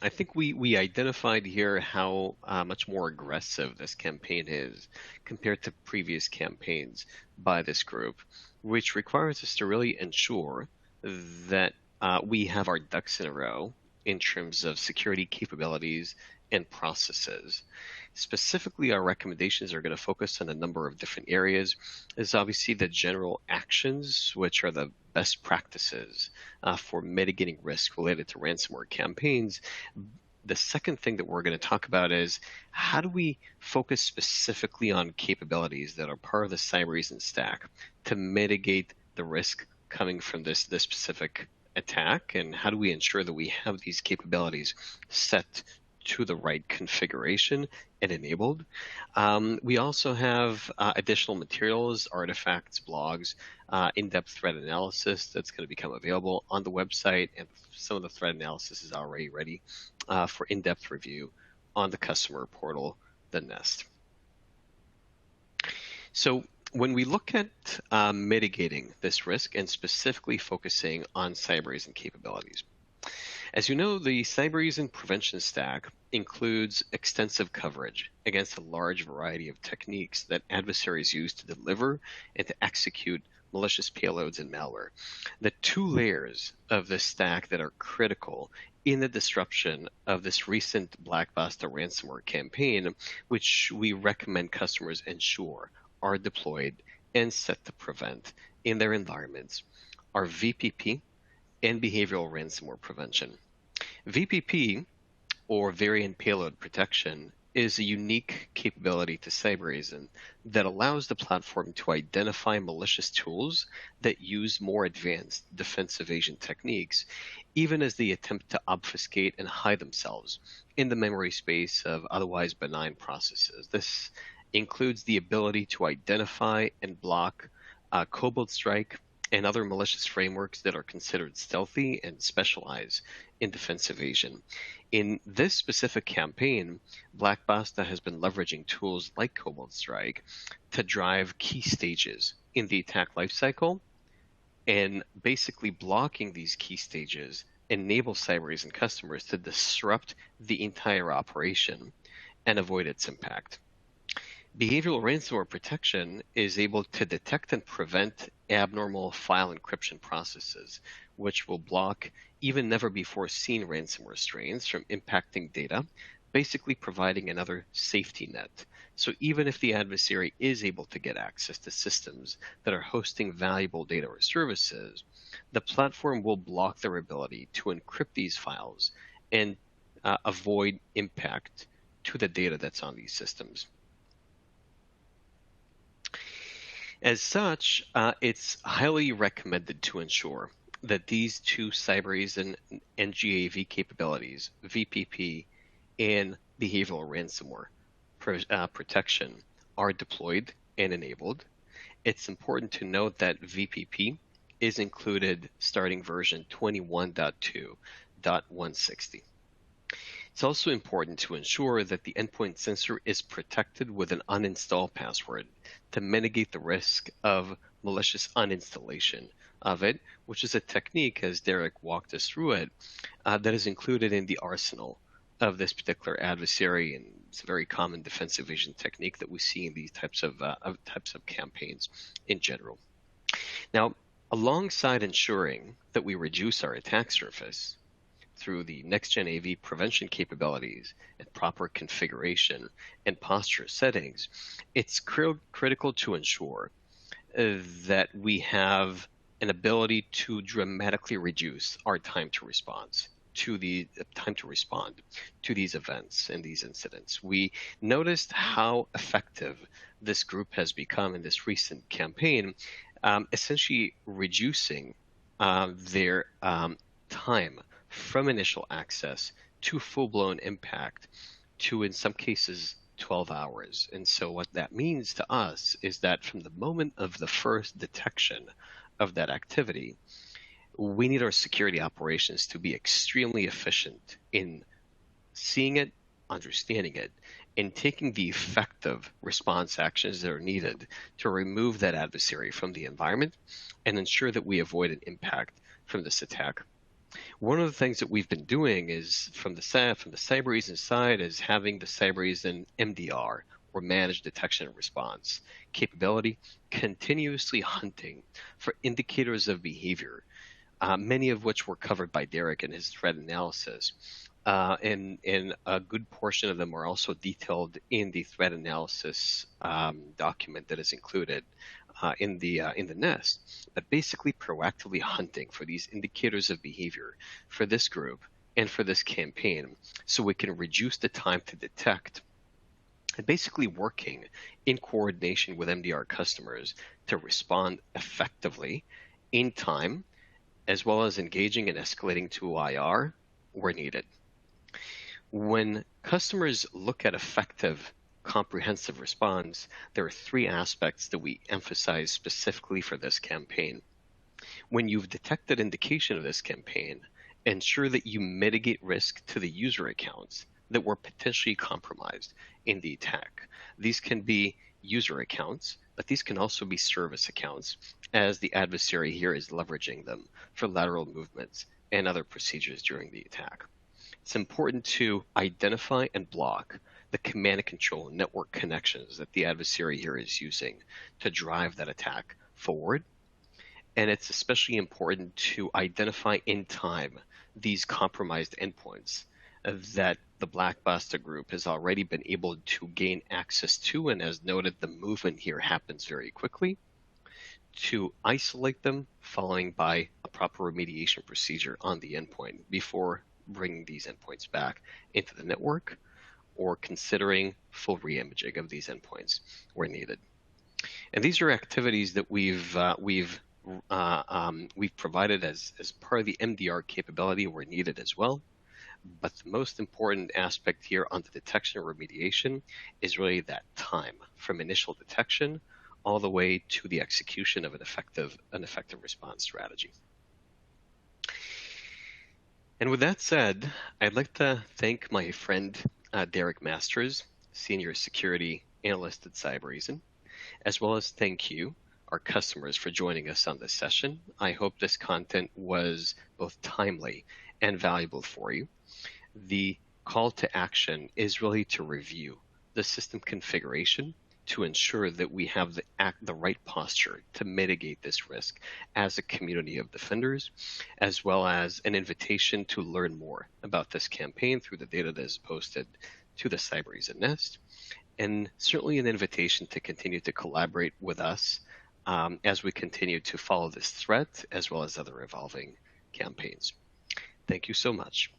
I think we identified here how much more aggressive this campaign is compared to previous campaigns by this group, which requires us to really ensure that we have our ducks in a row in terms of security capabilities and processes. Specifically, our recommendations are going to focus on a number of different areas. There's obviously the general actions, which are the best practices for mitigating risk related to ransomware campaigns. The second thing that we're going to talk about is how do we focus specifically on capabilities that are part of the Cybereason stack to mitigate the risk coming from this specific attack, and how do we ensure that we have these capabilities set to the right configuration and enabled. We also have additional materials, artifacts, blogs, in-depth threat analysis that's going to become available on the website, and some of the threat analysis is already ready for in-depth review on the customer portal, the Nest. So when we look at mitigating this risk and specifically focusing on Cybereason capabilities, as you know, the Cybereason prevention stack includes extensive coverage against a large variety of techniques that adversaries use to deliver and to execute malicious payloads and malware. The two layers of this stack that are critical in the disruption of this recent Black Basta ransomware campaign, which we recommend customers ensure are deployed and set to prevent in their environments, are VPP and behavioral ransomware prevention. VPP, or variant payload protection, is a unique capability to Cybereason that allows the platform to identify malicious tools that use more advanced defense evasion techniques, even as they attempt to obfuscate and hide themselves in the memory space of otherwise benign processes. This includes the ability to identify and block Qakbot strike and other malicious frameworks that are considered stealthy and specialize in defense evasion. In this specific campaign, Black Basta has been leveraging tools like Qakbot strike to drive key stages in the attack lifecycle, and basically blocking these key stages enables Cybereason customers to disrupt the entire operation and avoid its impact. Behavioral ransomware protection is able to detect and prevent abnormal file encryption processes, which will block even never before seen ransomware strains from impacting data, basically providing another safety net. So even if the adversary is able to get access to systems that are hosting valuable data or services, the platform will block their ability to encrypt these files and avoid impact to the data that's on these systems. As such, it's highly recommended to ensure that these two Cybereason NGAV capabilities, VPP and behavioral ransomware protection, are deployed and enabled. It's important to note that VPP is included starting version 21.2.160. It's also important to ensure that the endpoint sensor is protected with an uninstall password to mitigate the risk of malicious uninstallation of it, which is a technique, as Derek walked us through it, that is included in the arsenal of this particular adversary, and it's a very common defense evasion technique that we see in these types of campaigns in general. Now, alongside ensuring that we reduce our attack surface through the next-gen AV prevention capabilities and proper configuration and posture settings, it's critical to ensure that we have an ability to dramatically reduce our time to response to these events and these incidents. We noticed how effective this group has become in this recent campaign, essentially reducing their time from initial access to full-blown impact to, in some cases, 12 hours. And so what that means to us is that from the moment of the first detection of that activity, we need our security operations to be extremely efficient in seeing it, understanding it, and taking the effective response actions that are needed to remove that adversary from the environment and ensure that we avoid an impact from this attack. One of the things that we've been doing is from the Cybereason side is having the Cybereason MDR, or Managed Detection and Response capability, continuously hunting for indicators of behavior, many of which were covered by Derek in his threat analysis. And a good portion of them are also detailed in the threat analysis document that is included in the nest. But basically, proactively hunting for these indicators of behavior for this group and for this campaign, so we can reduce the time to detect, and basically working in coordination with MDR customers to respond effectively in time, as well as engaging and escalating to IR where needed. When customers look at effective comprehensive response, there are three aspects that we emphasize specifically for this campaign. When you've detected indication of this campaign, ensure that you mitigate risk to the user accounts that were potentially compromised in the attack. These can be user accounts, but these can also be service accounts, as the adversary here is leveraging them for lateral movements and other procedures during the attack. It's important to identify and block the command and control network connections that the adversary here is using to drive that attack forward. And it's especially important to identify in time these compromised endpoints that the Black Basta group has already been able to gain access to, and as noted, the movement here happens very quickly, to isolate them, following by a proper remediation procedure on the endpoint before bringing these endpoints back into the network, or considering full reimaging of these endpoints where needed. And these are activities that we've provided as part of the MDR capability where needed as well. But the most important aspect here on the detection or remediation is really that time from initial detection all the way to the execution of an effective response strategy. And with that said, I'd like to thank my friend Derek Masters, Senior Security Analyst at Cybereason, as well as thank you, our customers, for joining us on this session. I hope this content was both timely and valuable for you. The call to action is really to review the system configuration to ensure that we have the right posture to mitigate this risk as a community of defenders, as well as an invitation to learn more about this campaign through the data that is posted to the Cybereason Nest, and certainly an invitation to continue to collaborate with us as we continue to follow this threat as well as other evolving campaigns. Thank you so much.